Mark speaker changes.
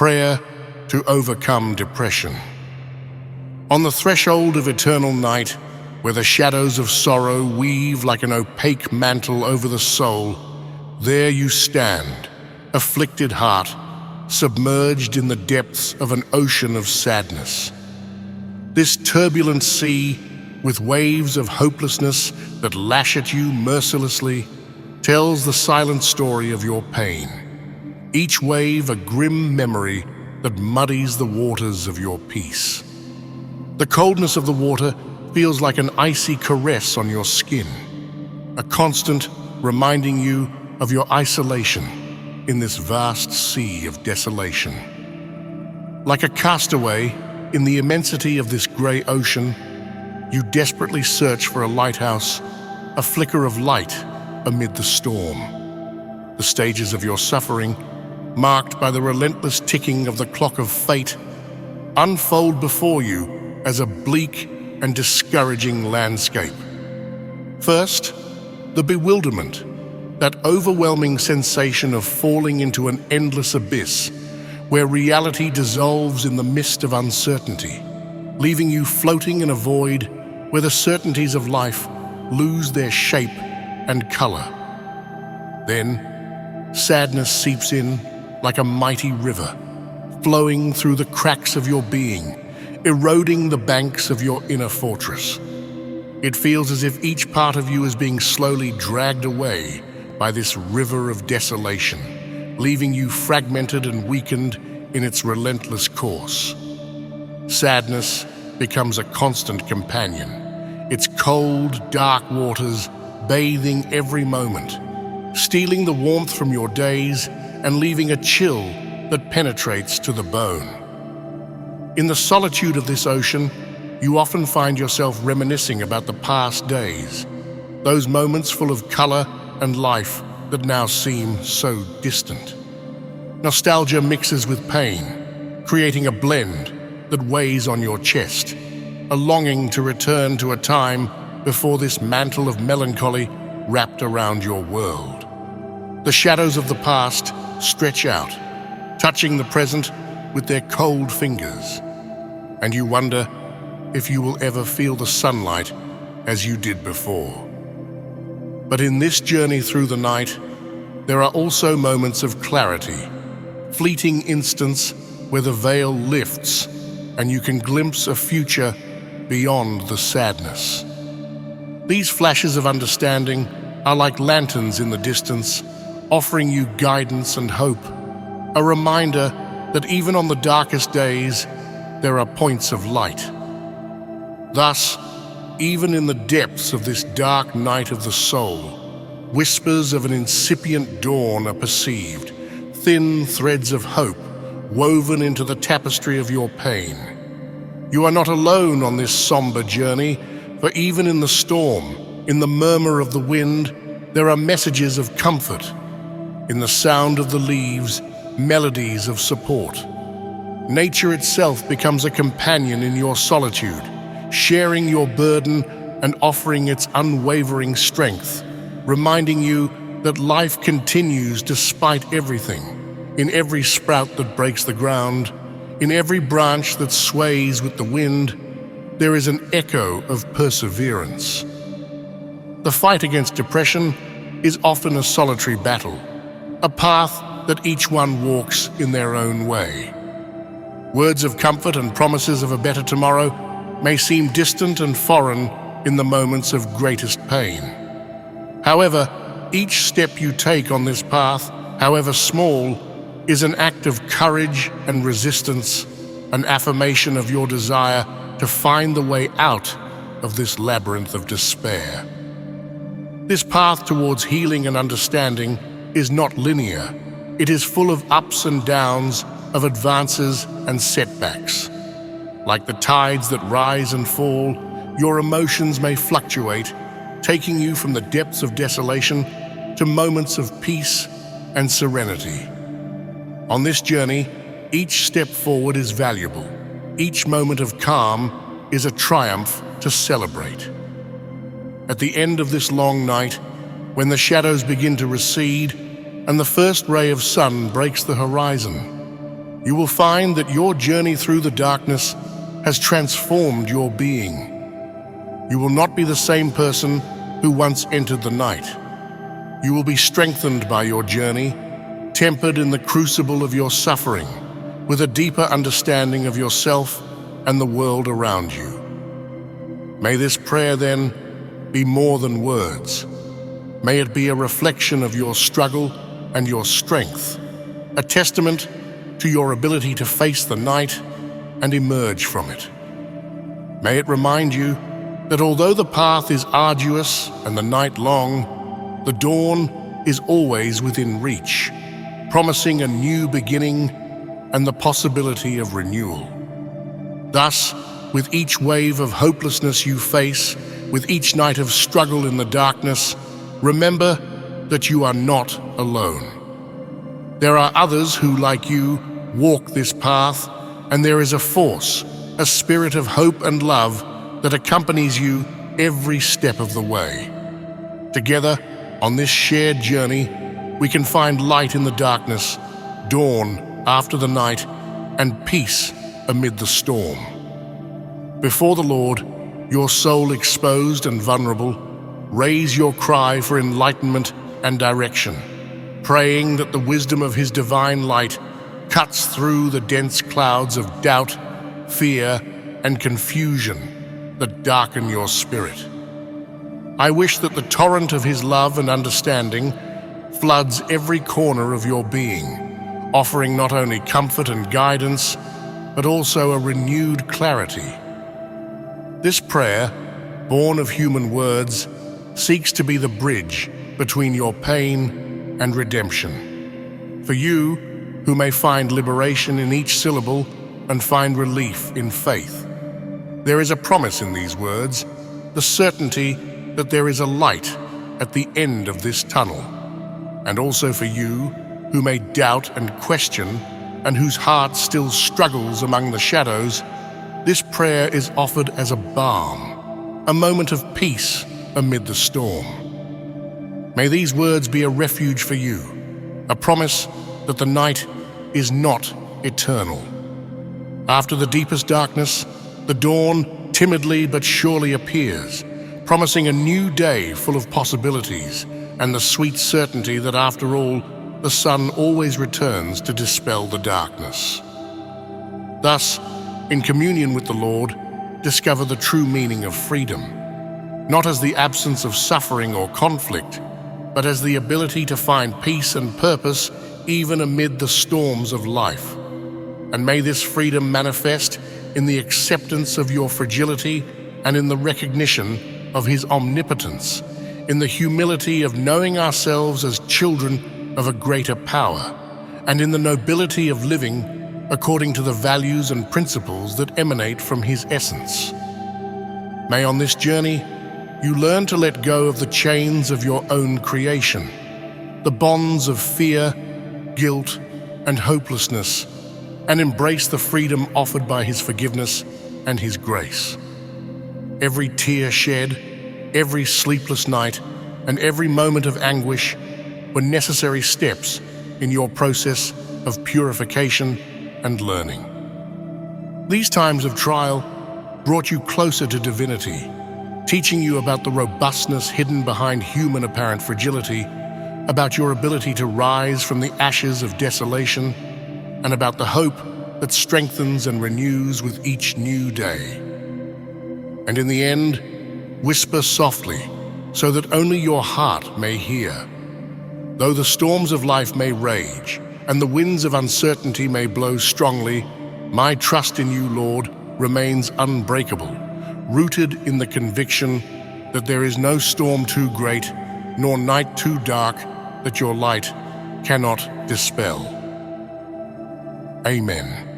Speaker 1: Prayer to overcome depression. On the threshold of eternal night, where the shadows of sorrow weave like an opaque mantle over the soul, there you stand, afflicted heart, submerged in the depths of an ocean of sadness. This turbulent sea, with waves of hopelessness that lash at you mercilessly, tells the silent story of your pain. Each wave a grim memory that muddies the waters of your peace. The coldness of the water feels like an icy caress on your skin, a constant reminding you of your isolation in this vast sea of desolation. Like a castaway in the immensity of this gray ocean, you desperately search for a lighthouse, a flicker of light amid the storm. The stages of your suffering, marked by the relentless ticking of the clock of fate, unfold before you as a bleak and discouraging landscape. First, the bewilderment, that overwhelming sensation of falling into an endless abyss where reality dissolves in the mist of uncertainty, leaving you floating in a void where the certainties of life lose their shape and color. Then, sadness seeps in like a mighty river, flowing through the cracks of your being, eroding the banks of your inner fortress. It feels as if each part of you is being slowly dragged away by this river of desolation, leaving you fragmented and weakened in its relentless course. Sadness becomes a constant companion, its cold, dark waters bathing every moment, stealing the warmth from your days and leaving a chill that penetrates to the bone. In the solitude of this ocean, you often find yourself reminiscing about the past days, those moments full of color and life that now seem so distant. Nostalgia mixes with pain, creating a blend that weighs on your chest, a longing to return to a time before this mantle of melancholy wrapped around your world. The shadows of the past stretch out, touching the present with their cold fingers, and you wonder if you will ever feel the sunlight as you did before. But in this journey through the night, there are also moments of clarity, fleeting instants where the veil lifts and you can glimpse a future beyond the sadness. These flashes of understanding are like lanterns in the distance, offering you guidance and hope, a reminder that even on the darkest days, there are points of light. Thus, even in the depths of this dark night of the soul, whispers of an incipient dawn are perceived, thin threads of hope woven into the tapestry of your pain. You are not alone on this somber journey, for even in the storm, in the murmur of the wind, there are messages of comfort. In the sound of the leaves, melodies of support. Nature itself becomes a companion in your solitude, sharing your burden and offering its unwavering strength, reminding you that life continues despite everything, in every sprout that breaks the ground, in every branch that sways with the wind, there is an echo of perseverance. The fight against depression is often a solitary battle, a path that each one walks in their own way. Words of comfort and promises of a better tomorrow may seem distant and foreign in the moments of greatest pain. However, each step you take on this path, however small, is an act of courage and resistance, an affirmation of your desire to find the way out of this labyrinth of despair. This path towards healing and understanding is not linear. It is full of ups and downs, of advances and setbacks. Like the tides that rise and fall, your emotions may fluctuate, taking you from the depths of desolation to moments of peace and serenity. On this journey, each step forward is valuable. Each moment of calm is a triumph to celebrate. At the end of this long night, when the shadows begin to recede and the first ray of sun breaks the horizon, you will find that your journey through the darkness has transformed your being. You will not be the same person who once entered the night. You will be strengthened by your journey, tempered in the crucible of your suffering, with a deeper understanding of yourself and the world around you. May this prayer, then, be more than words. May it be a reflection of your struggle and your strength, a testament to your ability to face the night and emerge from it. May it remind you that although the path is arduous and the night long, the dawn is always within reach, promising a new beginning and the possibility of renewal. Thus, with each wave of hopelessness you face, with each night of struggle in the darkness, remember that you are not alone. There are others who, like you, walk this path, and there is a force, a spirit of hope and love that accompanies you every step of the way. Together, on this shared journey, we can find light in the darkness, dawn after the night, and peace amid the storm. Before the Lord, your soul exposed and vulnerable, raise your cry for enlightenment and direction, praying that the wisdom of His divine light cuts through the dense clouds of doubt, fear, and confusion that darken your spirit. I wish that the torrent of His love and understanding floods every corner of your being, offering not only comfort and guidance, but also a renewed clarity. This prayer, born of human words, seeks to be the bridge between your pain and redemption. For you, who may find liberation in each syllable and find relief in faith, there is a promise in these words, the certainty that there is a light at the end of this tunnel. And also for you, who may doubt and question, and whose heart still struggles among the shadows, this prayer is offered as a balm, a moment of peace amid the storm. May these words be a refuge for you, a promise that the night is not eternal. After the deepest darkness, the dawn timidly but surely appears, promising a new day full of possibilities and the sweet certainty that after all, the sun always returns to dispel the darkness. Thus, in communion with the Lord, discover the true meaning of freedom, not as the absence of suffering or conflict, but as the ability to find peace and purpose even amid the storms of life. And may this freedom manifest in the acceptance of your fragility and in the recognition of His omnipotence, in the humility of knowing ourselves as children of a greater power, and in the nobility of living according to the values and principles that emanate from His essence. May on this journey, you learn to let go of the chains of your own creation, the bonds of fear, guilt, and hopelessness, and embrace the freedom offered by His forgiveness and His grace. Every tear shed, every sleepless night, and every moment of anguish were necessary steps in your process of purification and learning. These times of trial brought you closer to divinity, teaching you about the robustness hidden behind human apparent fragility, about your ability to rise from the ashes of desolation, and about the hope that strengthens and renews with each new day. And in the end, whisper softly so that only your heart may hear. Though the storms of life may rage and the winds of uncertainty may blow strongly, my trust in you, Lord, remains unbreakable, rooted in the conviction that there is no storm too great, nor night too dark that your light cannot dispel. Amen.